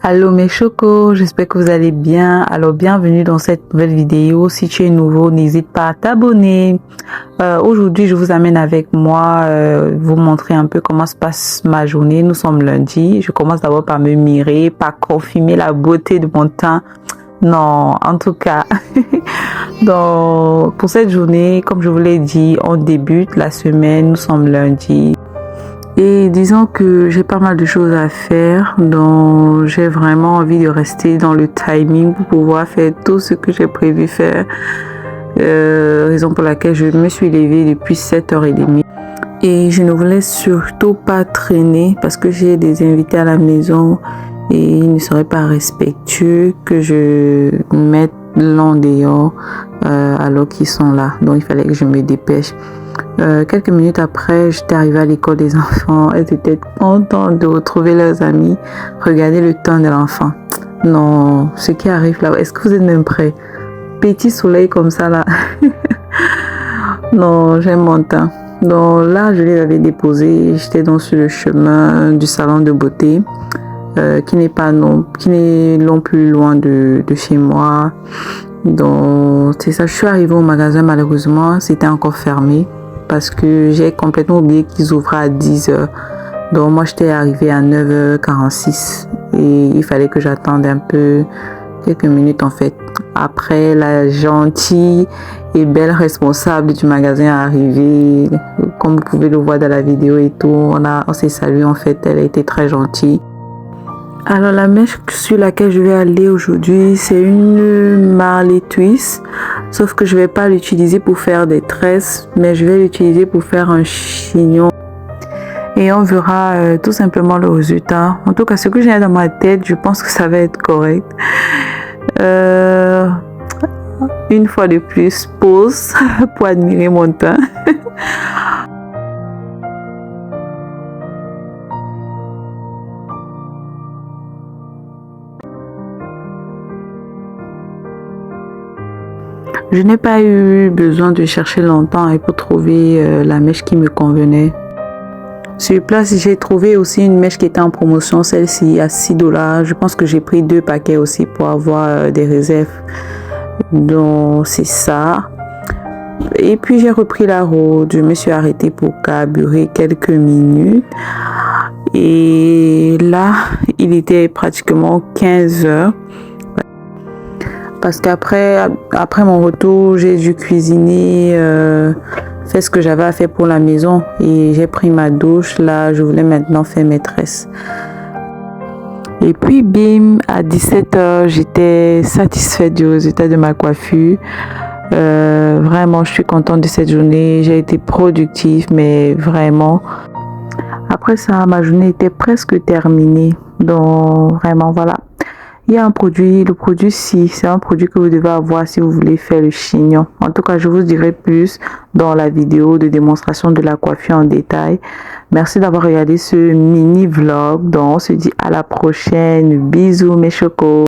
Allô mes chocos, j'espère que vous allez bien. Alors bienvenue dans cette nouvelle vidéo. Si tu es nouveau, n'hésite pas à t'abonner. Aujourd'hui, je vous amène avec moi vous montrer un peu comment se passe ma journée. Nous sommes lundi. Je commence d'abord par me mirer, par confirmer la beauté de mon teint. Non, en tout cas, pour cette journée, comme je vous l'ai dit, on débute la semaine. Nous sommes lundi. Et disons que j'ai pas mal de choses à faire, donc j'ai vraiment envie de rester dans le timing pour pouvoir faire tout ce que j'ai prévu faire. Raison pour laquelle je me suis levée depuis 7h30. Et je ne voulais surtout pas traîner parce que j'ai des invités à la maison et il ne serait pas respectueux que je mette l'on dehors alors qu'ils sont là. Donc il fallait que je me dépêche. Quelques minutes après, j'étais arrivée à l'école des enfants. Elles étaient contentes de retrouver leurs amis. Regardez le teint de l'enfant. Non, ce qui arrive là, est-ce que vous êtes même prêts? Petit soleil comme ça là. Non, j'aime mon teint. Donc là, je les avais déposés. J'étais donc sur le chemin du salon de beauté, qui n'est non plus loin de chez moi. Donc c'est ça. Je suis arrivée au magasin, malheureusement, c'était encore fermé parce que j'ai complètement oublié qu'ils ouvraient à 10h. Donc moi j'étais arrivée à 9h46 et il fallait que j'attende un peu, quelques minutes en fait. Après, la gentille et belle responsable du magasin est arrivée. Comme vous pouvez le voir dans la vidéo et tout, on s'est salué en fait. Elle a été très gentille. Alors la mèche sur laquelle je vais aller aujourd'hui, c'est une Marley Twist, sauf que je vais pas l'utiliser pour faire des tresses, mais je vais l'utiliser pour faire un chignon. Et on verra tout simplement le résultat. En tout cas, ce que j'ai dans ma tête, je pense que ça va être correct. Une fois de plus, pause pour admirer mon teint. Je n'ai pas eu besoin de chercher longtemps pour trouver la mèche qui me convenait. Sur place, j'ai trouvé aussi une mèche qui était en promotion, celle-ci à $6. Je pense que j'ai pris 2 paquets aussi pour avoir des réserves. Donc c'est ça. Et puis j'ai repris la route. Je me suis arrêtée pour carburer quelques minutes. Et là, il était pratiquement 15h. Parce qu'après mon retour, j'ai dû cuisiner, faire ce que j'avais à faire pour la maison. Et j'ai pris ma douche. Là, je voulais maintenant faire mes tresses. Et puis, bim, à 17h, j'étais satisfaite du résultat de ma coiffure. Vraiment, je suis contente de cette journée. J'ai été productive, mais vraiment. Après ça, ma journée était presque terminée. Donc, vraiment, voilà. Il y a un produit, le produit-ci, c'est un produit que vous devez avoir si vous voulez faire le chignon. En tout cas, je vous dirai plus dans la vidéo de démonstration de la coiffure en détail. Merci d'avoir regardé ce mini vlog. Donc, on se dit à la prochaine. Bisous mes chocos.